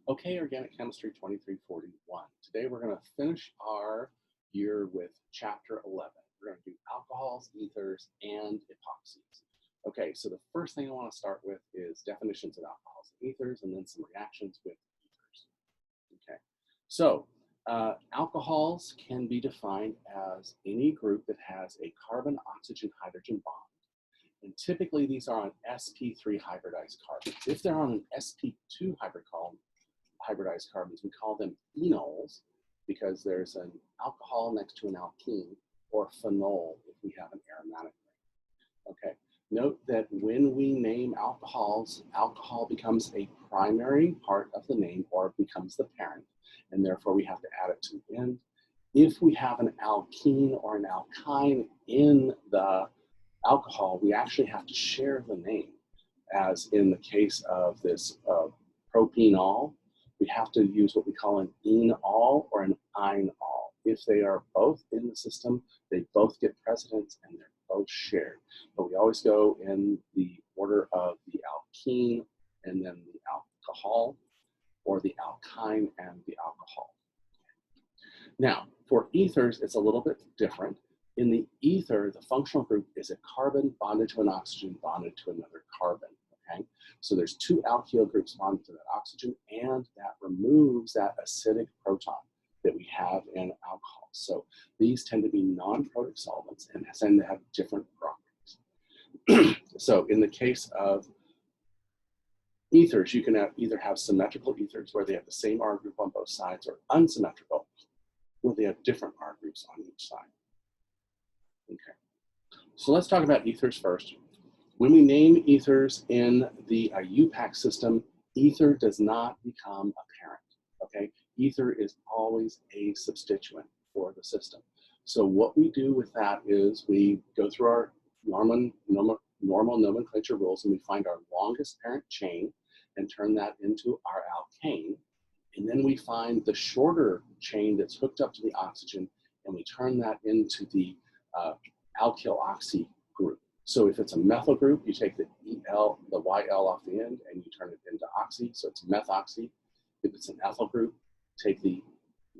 Okay, Organic Chemistry 2341. Today we're going to finish our year with Chapter 11. We're going to do alcohols, ethers, and epoxies. Okay, so the first thing I want to start with is definitions of alcohols and ethers, and then some reactions with ethers. Okay, so alcohols can be defined as any group that has a carbon-oxygen-hydrogen bond. And typically these are on sp3 hybridized carbons. If they're on an sp2 hybridized carbons, we call them enols because there's an alcohol next to an alkene, or phenol if we have an aromatic ring. Okay, note that when we name alcohols, alcohol becomes a primary part of the name or becomes the parent, and therefore we have to add it to the end. If we have an alkene or an alkyne in the alcohol, we actually have to share the name, as in the case of this propanol. We have to use what we call an enol or an inol. If they are both in the system, they both get precedence and they're both shared. But we always go in the order of the alkene and then the alcohol, or the alkyne and the alcohol. Now, for ethers, it's a little bit different. In the ether, the functional group is a carbon bonded to an oxygen bonded to another carbon. Okay? So there's two alkyl groups bonded to that oxygen, and that removes that acidic proton that we have in alcohol. So these tend to be non-protic solvents and tend to have different properties. So in the case of ethers, you can either have symmetrical ethers where they have the same R group on both sides, or unsymmetrical where they have different R groups on each side. Okay, so let's talk about ethers first. When we name ethers in the IUPAC system, ether does not become a parent, okay? Ether is always a substituent for the system. So what we do with that is we go through our normal nomenclature rules, and we find our longest parent chain and turn that into our alkane. And then we find the shorter chain that's hooked up to the oxygen, and we turn that into the alkyl oxy group. So if it's a methyl group, you take the EL, the YL off the end, and you turn it into oxy, so it's methoxy. If it's an ethyl group, take the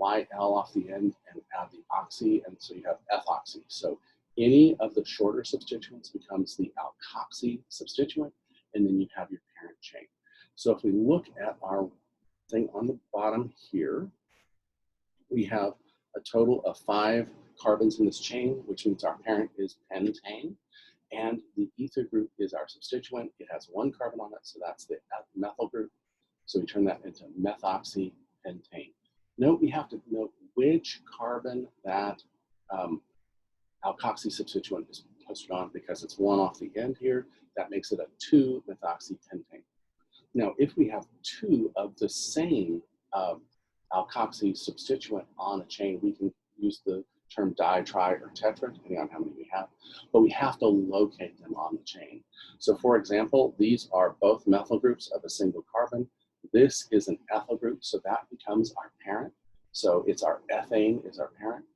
YL off the end and add the oxy, and so you have ethoxy. So any of the shorter substituents becomes the alkoxy substituent, and then you have your parent chain. So if we look at our thing on the bottom here, we have a total of 5 carbons in this chain, which means our parent is pentane, and the ether group is our substituent. It has 1 carbon on it, so that's the methyl group. So we turn that into methoxypentane. Note we have to note which carbon that alkoxy substituent is posted on, because it's 1 off the end here. That makes it a 2-methoxypentane. Now, if we have 2 of the same alkoxy substituent on a chain, we can use the term di, tri, or tetra, depending on how many we have, but we have to locate them on the chain. So for example, these are both methyl groups of a single carbon. This is an ethyl group, so that becomes our parent. So it's our ethane is our parent.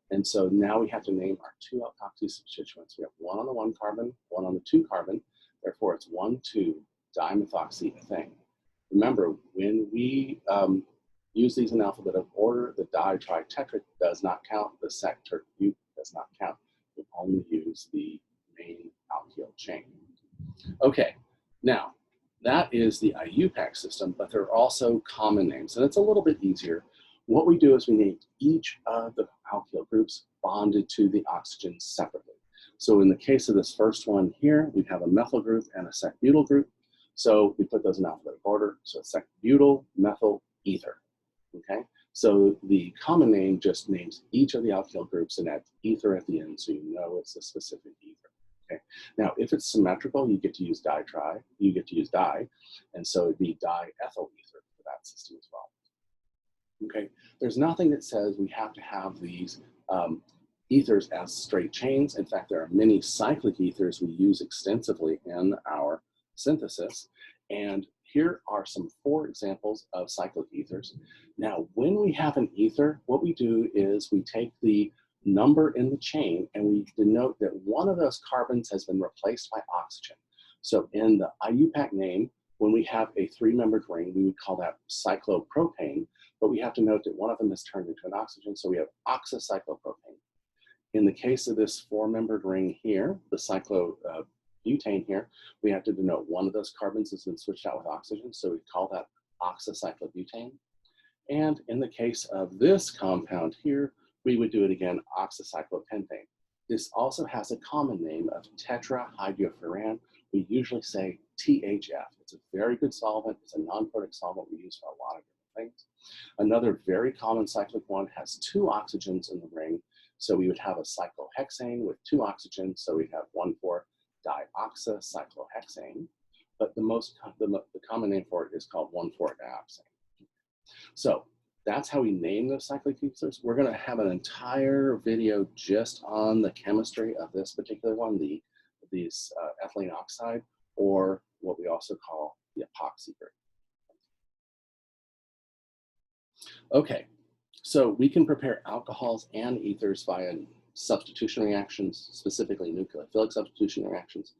And so now we have to name our 2 alkoxy substituents. We have 1 on the 1 carbon, 1 on the 2 carbon. Therefore, it's 1,2-dimethoxyethane. Remember, when we use these in alphabetical order, the di, tri, tetra does not count. The sec, terc, bup does not count. We only use the main alkyl chain. Okay, now that is the IUPAC system, but there are also common names, and it's a little bit easier. What we do is we name each of the alkyl groups bonded to the oxygen separately. So in the case of this first one here, we have a methyl group and a sec-butyl group. So we put those in alphabetical order. So it's sec-butyl, methyl, ether. Okay, so the common name just names each of the alkyl groups and adds ether at the end, so you know it's a specific ether. Okay, now if it's symmetrical, you get to use di-tri, you get to use di, and so it'd be diethyl ether for that system as well. Okay, there's nothing that says we have to have these ethers as straight chains. In fact, there are many cyclic ethers we use extensively in our synthesis, and here are some 4 examples of cyclic ethers. Now, when we have an ether, what we do is we take the number in the chain and we denote that one of those carbons has been replaced by oxygen. So in the IUPAC name, When we have a three-membered ring, we would call that cyclopropane, but we have to note that one of them is turned into an oxygen, so we have oxocyclopropane. In the case of this four-membered ring here, the cyclobutane here, we have to denote one of those carbons has been switched out with oxygen, so we call that oxocyclobutane. And in the case of this compound here, we would do it again, oxocyclopentane. This also has a common name of tetrahydrofuran. We usually say THF. It's a very good solvent. It's a non-protic solvent we use for a lot of different things. Another very common cyclic one has two oxygens in the ring. So we would have a cyclohexane with two oxygens. So we'd have 1,4-dioxocyclohexane. But the common name for it is called 1,4-dioxane. So that's how we name those cyclic ethers. We're going to have an entire video just on the chemistry of this particular one, these ethylene oxide, or what we also call the epoxy group. Okay, so we can prepare alcohols and ethers via substitution reactions, specifically nucleophilic substitution reactions.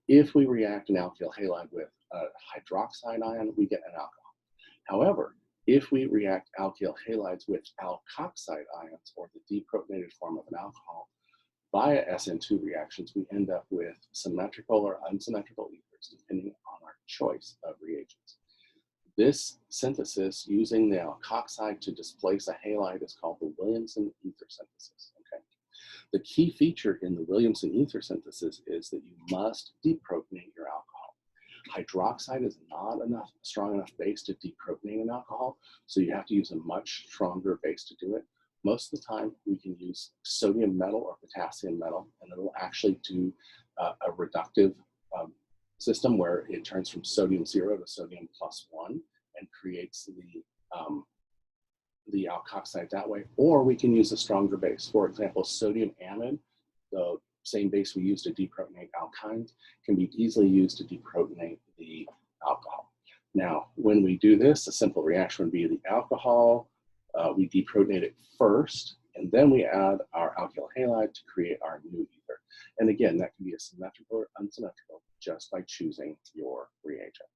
If we react an alkyl halide with a hydroxide ion, we get an alcohol. However, if we react alkyl halides with alkoxide ions, or the deprotonated form of an alcohol, via SN2 reactions, we end up with symmetrical or unsymmetrical ethers, depending on our choice of reagents. This synthesis using the alkoxide to displace a halide is called the Williamson ether synthesis. Okay. The key feature in the Williamson ether synthesis is that you must deprotonate your alcohol. Hydroxide is not strong enough base to deprotonate an alcohol, so you have to use a much stronger base to do it. Most of the time, we can use sodium metal or potassium metal, and it'll actually do a reductive system where it turns from sodium 0 to sodium +1 and creates the alkoxide that way. Or we can use a stronger base. For example, sodium amide, the same base we use to deprotonate alkynes, can be easily used to deprotonate the alcohol. Now, when we do this, a simple reaction would be the alcohol, we deprotonate it first, and then we add our alkyl halide to create our new ether. And again, that can be a symmetrical or unsymmetrical just by choosing your reagent.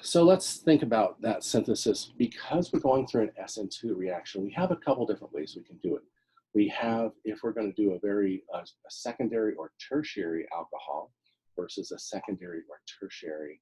So let's think about that synthesis. Because we're going through an SN2 reaction, we have a couple different ways we can do it. We have, if we're going to do a secondary or tertiary alcohol versus a secondary or tertiary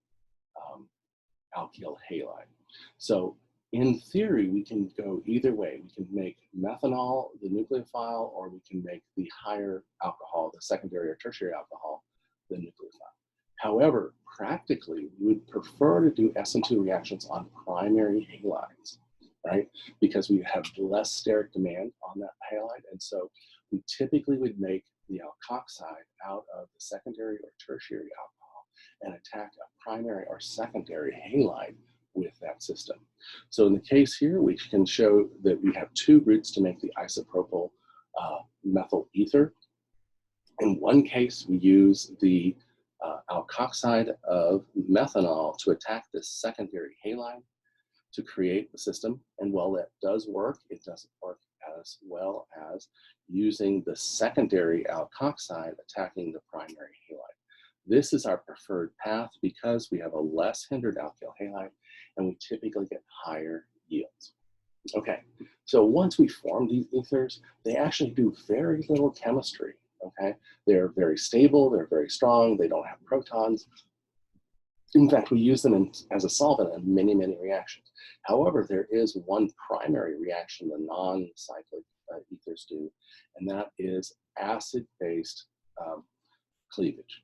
alkyl halide. So in theory, we can go either way. We can make methanol the nucleophile, or we can make the higher alcohol, the secondary or tertiary alcohol, the nucleophile. However, practically, we would prefer to do SN2 reactions on primary halides, right? Because we have less steric demand on that halide, and so we typically would make the alkoxide out of the secondary or tertiary alcohol and attack a primary or secondary halide with that system. So in the case here, we can show that we have two routes to make the isopropyl methyl ether. In one case, we use the alkoxide of methanol to attack this secondary halide to create the system. And while that does work, it doesn't work as well as using the secondary alkoxide attacking the primary halide. This is our preferred path because we have a less hindered alkyl halide and we typically get higher yields. Okay, so once we form these ethers, they actually do very little chemistry, okay? They're very stable, they're very strong, they don't have protons. In fact, we use them as a solvent in many, many reactions. However, there is one primary reaction the non-cyclic ethers do, and that is acid-based cleavage.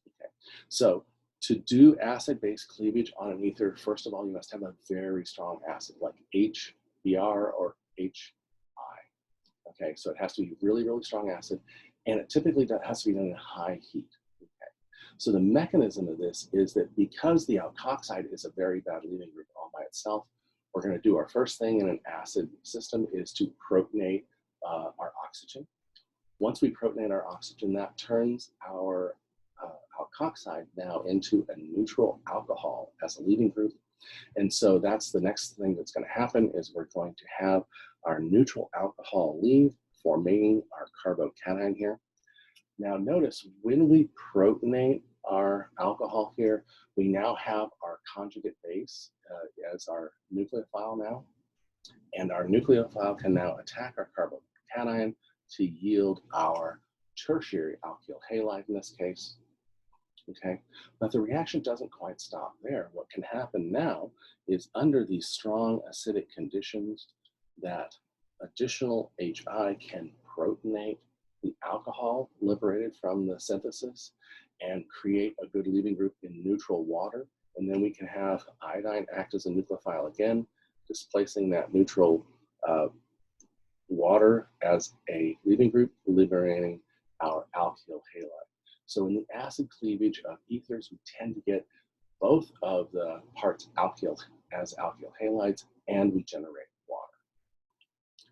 Okay. So to do acid-based cleavage on an ether, first of all, you must have a very strong acid like HBr or HI. Okay, so it has to be really, really strong acid, and it typically has to be done in high heat. Okay. So the mechanism of this is that because the alkoxide is a very bad leaving group all by itself, we're going to do our first thing in an acid system is to protonate our oxygen. Once we protonate our oxygen, that turns our alkoxide now into a neutral alcohol as a leaving group. And so that's the next thing that's going to happen is we're going to have our neutral alcohol leave, forming our carbocation here. Now notice when we protonate our alcohol here. We now have our conjugate base as our nucleophile now. And our nucleophile can now attack our carbocation to yield our tertiary alkyl halide in this case. Okay, but the reaction doesn't quite stop there. What can happen now is under these strong acidic conditions that additional HI can protonate the alcohol liberated from the synthesis and create a good leaving group in neutral water. And then we can have iodine act as a nucleophile again, displacing that neutral water as a leaving group, liberating our alkyl halide. So in the acid cleavage of ethers, we tend to get both of the parts alkyl as alkyl halides, and we generate water.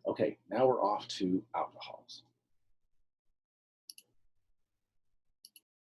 Okay, now we're off to alcohols.